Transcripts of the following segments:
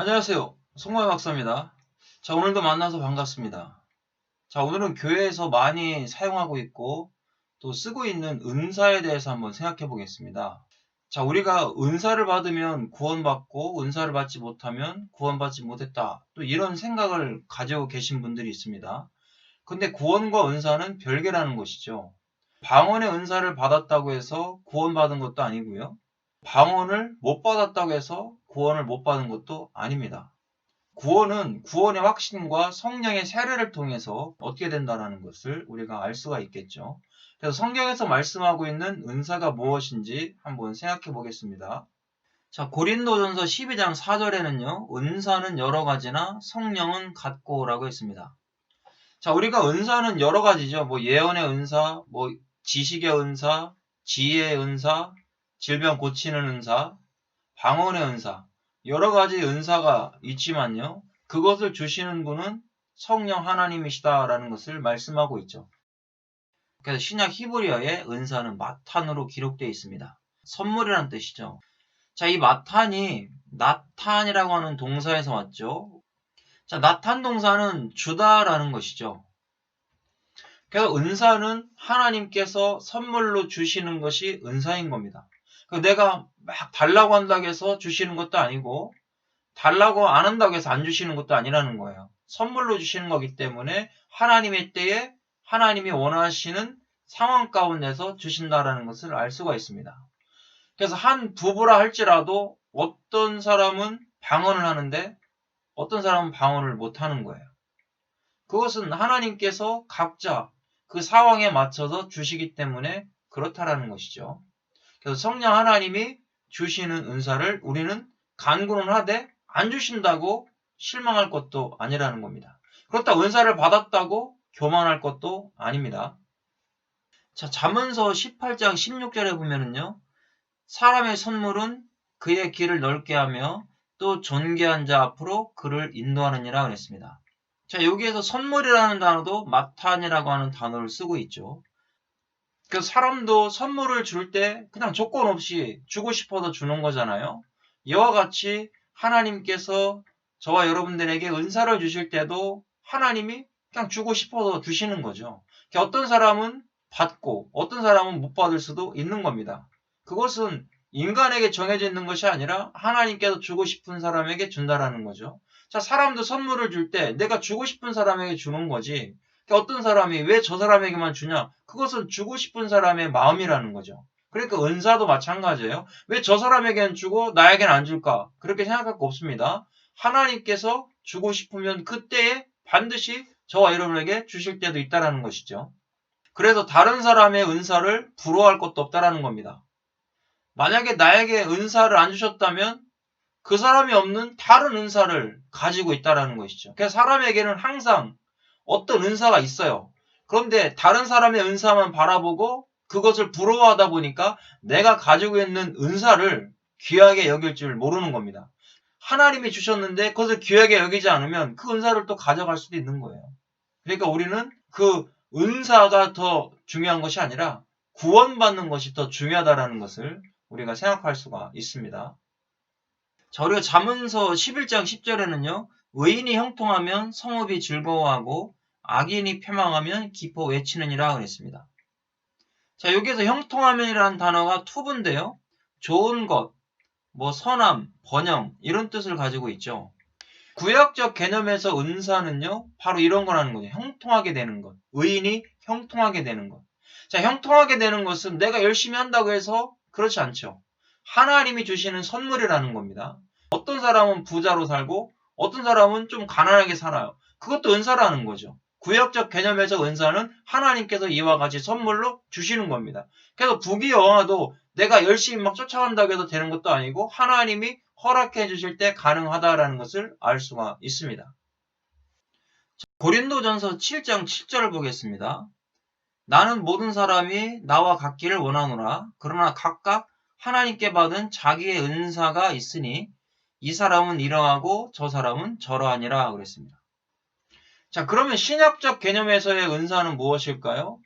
안녕하세요. 송마의 박사입니다. 자, 오늘도 만나서 반갑습니다. 자, 오늘은 교회에서 많이 사용하고 있고 또 쓰고 있는 은사에 대해서 한번 생각해 보겠습니다. 자, 우리가 은사를 받으면 구원받고 은사를 받지 못하면 구원받지 못했다. 또 이런 생각을 가지고 계신 분들이 있습니다. 근데 구원과 은사는 별개라는 것이죠. 방언의 은사를 받았다고 해서 구원받은 것도 아니고요. 방언을 못 받았다고 해서 구원을 못 받은 것도 아닙니다. 구원은 구원의 확신과 성령의 세례를 통해서 얻게 된다는 것을 우리가 알 수가 있겠죠. 그래서 성경에서 말씀하고 있는 은사가 무엇인지 한번 생각해 보겠습니다. 자, 고린도전서 12장 4절에는요. 은사는 여러 가지나 성령은 같고라고 했습니다. 자, 우리가 은사는 여러 가지죠. 뭐 예언의 은사, 뭐 지식의 은사, 지혜의 은사, 질병 고치는 은사, 방언의 은사, 여러 가지 은사가 있지만요. 그것을 주시는 분은 성령 하나님이시다라는 것을 말씀하고 있죠. 그래서 신약 히브리어의 은사는 마탄으로 기록되어 있습니다. 선물이라는 뜻이죠. 자, 이 마탄이 나탄이라고 하는 동사에서 왔죠. 자, 나탄 동사는 주다라는 것이죠. 그래서 은사는 하나님께서 선물로 주시는 것이 은사인 겁니다. 내가 막 달라고 한다고 해서 주시는 것도 아니고 달라고 안 한다고 해서 안 주시는 것도 아니라는 거예요. 선물로 주시는 거기 때문에 하나님의 때에 하나님이 원하시는 상황 가운데서 주신다라는 것을 알 수가 있습니다. 그래서 한 부부라 할지라도 어떤 사람은 방언을 하는데 어떤 사람은 방언을 못 하는 거예요. 그것은 하나님께서 각자 그 상황에 맞춰서 주시기 때문에 그렇다라는 것이죠. 그래서 성령 하나님이 주시는 은사를 우리는 간구는 하되 안 주신다고 실망할 것도 아니라는 겁니다. 그렇다고 은사를 받았다고 교만할 것도 아닙니다. 자, 잠언서 18장 16절에 보면은요. 사람의 선물은 그의 길을 넓게 하며 또 존귀한 자 앞으로 그를 인도하느니라 그랬습니다. 자, 여기에서 선물이라는 단어도 마탄이라고 하는 단어를 쓰고 있죠. 그 사람도 선물을 줄 때 그냥 조건 없이 주고 싶어서 주는 거잖아요. 이와 같이 하나님께서 저와 여러분들에게 은사를 주실 때도 하나님이 그냥 주고 싶어서 주시는 거죠. 어떤 사람은 받고 어떤 사람은 못 받을 수도 있는 겁니다. 그것은 인간에게 정해져 있는 것이 아니라 하나님께서 주고 싶은 사람에게 준다라는 거죠. 자, 사람도 선물을 줄 때 내가 주고 싶은 사람에게 주는 거지. 어떤 사람이 왜 저 사람에게만 주냐? 그것은 주고 싶은 사람의 마음이라는 거죠. 그러니까 은사도 마찬가지예요. 왜 저 사람에게는 주고 나에게는 안 줄까? 그렇게 생각할 거 없습니다. 하나님께서 주고 싶으면 그때에 반드시 저와 여러분에게 주실 때도 있다라는 것이죠. 그래서 다른 사람의 은사를 부러워할 것도 없다라는 겁니다. 만약에 나에게 은사를 안 주셨다면 그 사람이 없는 다른 은사를 가지고 있다라는 것이죠. 그래서 사람에게는 항상 어떤 은사가 있어요. 그런데 다른 사람의 은사만 바라보고 그것을 부러워하다 보니까 내가 가지고 있는 은사를 귀하게 여길 줄 모르는 겁니다. 하나님이 주셨는데 그것을 귀하게 여기지 않으면 그 은사를 또 가져갈 수도 있는 거예요. 그러니까 우리는 그 은사가 더 중요한 것이 아니라 구원받는 것이 더 중요하다는 것을 우리가 생각할 수가 있습니다. 자, 우리가 잠언서 11장 10절에는요. 의인이 형통하면 성읍이 즐거워하고 악인이 패망하면 기뻐 외치느니라 그랬습니다. 자, 여기에서 형통하면이라는 단어가 투부인데요. 좋은 것, 뭐 선함, 번영 이런 뜻을 가지고 있죠. 구약적 개념에서 은사는요. 바로 이런 거라는 거죠. 형통하게 되는 것. 의인이 형통하게 되는 것. 자, 형통하게 되는 것은 내가 열심히 한다고 해서 그렇지 않죠. 하나님이 주시는 선물이라는 겁니다. 어떤 사람은 부자로 살고 어떤 사람은 좀 가난하게 살아요. 그것도 은사라는 거죠. 구약적 개념에서 은사는 하나님께서 이와 같이 선물로 주시는 겁니다. 그래서 부귀영화도 내가 열심히 막 쫓아간다고 해도 되는 것도 아니고 하나님이 허락해 주실 때 가능하다라는 것을 알 수가 있습니다. 고린도전서 7장 7절을 보겠습니다. 나는 모든 사람이 나와 같기를 원하노라. 그러나 각각 하나님께 받은 자기의 은사가 있으니 이 사람은 이러하고 저 사람은 저러하니라 그랬습니다. 자, 그러면 신약적 개념에서의 은사는 무엇일까요?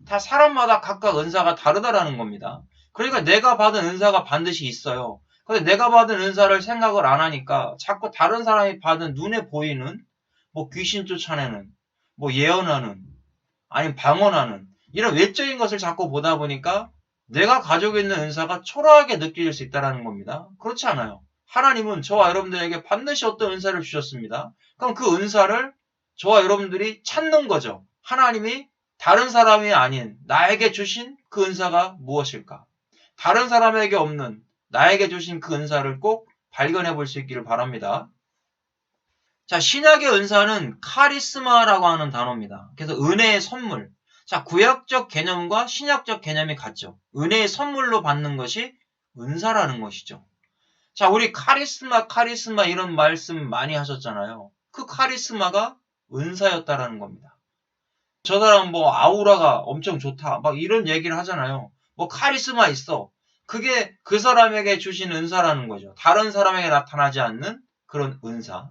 다 사람마다 각각 은사가 다르다라는 겁니다. 그러니까 내가 받은 은사가 반드시 있어요. 근데 내가 받은 은사를 생각을 안 하니까 자꾸 다른 사람이 받은 눈에 보이는 뭐 귀신 쫓아내는, 뭐 예언하는, 아니면 방언하는 이런 외적인 것을 자꾸 보다 보니까 내가 가지고 있는 은사가 초라하게 느껴질 수 있다는 겁니다. 그렇지 않아요. 하나님은 저와 여러분들에게 반드시 어떤 은사를 주셨습니다. 그럼 그 은사를 저와 여러분들이 찾는 거죠. 하나님이 다른 사람이 아닌 나에게 주신 그 은사가 무엇일까? 다른 사람에게 없는 나에게 주신 그 은사를 꼭 발견해 볼 수 있기를 바랍니다. 자, 신약의 은사는 카리스마라고 하는 단어입니다. 그래서 은혜의 선물. 자, 구약적 개념과 신약적 개념이 같죠. 은혜의 선물로 받는 것이 은사라는 것이죠. 자, 우리 카리스마 이런 말씀 많이 하셨잖아요. 그 카리스마가 은사였다라는 겁니다. 저 사람 뭐 아우라가 엄청 좋다. 막 이런 얘기를 하잖아요. 뭐 카리스마 있어. 그게 그 사람에게 주신 은사라는 거죠. 다른 사람에게 나타나지 않는 그런 은사.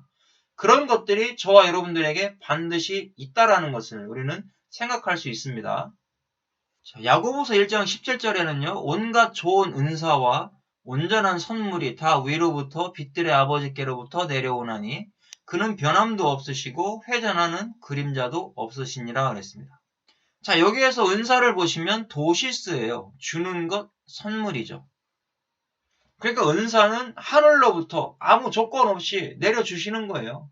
그런 것들이 저와 여러분들에게 반드시 있다라는 것을 우리는 생각할 수 있습니다. 자, 야고보서 1장 17절에는요. 온갖 좋은 은사와 온전한 선물이 다 위로부터 빛들의 아버지께로부터 내려오나니 그는 변함도 없으시고 회전하는 그림자도 없으시니라 그랬습니다. 자, 여기에서 은사를 보시면 도시스예요. 주는 것, 선물이죠. 그러니까 은사는 하늘로부터 아무 조건 없이 내려주시는 거예요.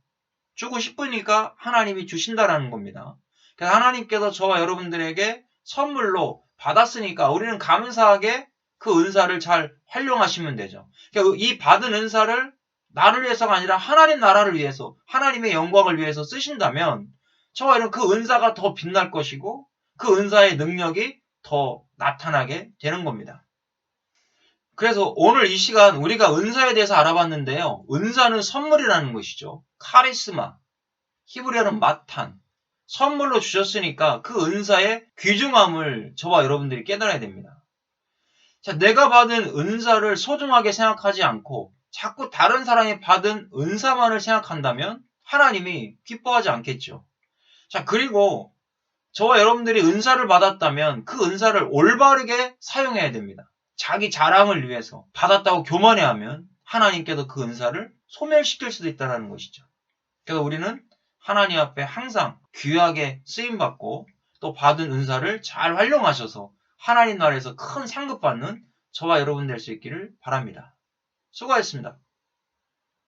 주고 싶으니까 하나님이 주신다라는 겁니다. 그래서 하나님께서 저와 여러분들에게 선물로 받았으니까 우리는 감사하게 그 은사를 잘 활용하시면 되죠. 그러니까 이 받은 은사를 나를 위해서가 아니라 하나님 나라를 위해서, 하나님의 영광을 위해서 쓰신다면 저와 여러분 그 은사가 더 빛날 것이고 그 은사의 능력이 더 나타나게 되는 겁니다. 그래서 오늘 이 시간 우리가 은사에 대해서 알아봤는데요. 은사는 선물이라는 것이죠. 카리스마, 히브리어는 마탄, 선물로 주셨으니까 그 은사의 귀중함을 저와 여러분들이 깨달아야 됩니다. 자, 내가 받은 은사를 소중하게 생각하지 않고 자꾸 다른 사람이 받은 은사만을 생각한다면 하나님이 기뻐하지 않겠죠. 자, 그리고 저와 여러분들이 은사를 받았다면 그 은사를 올바르게 사용해야 됩니다. 자기 자랑을 위해서 받았다고 교만해하면 하나님께서 그 은사를 소멸시킬 수도 있다는 것이죠. 그래서 우리는 하나님 앞에 항상 귀하게 쓰임받고 또 받은 은사를 잘 활용하셔서 하나님 나라에서 큰 상급 받는 저와 여러분 될 수 있기를 바랍니다. 수고하셨습니다.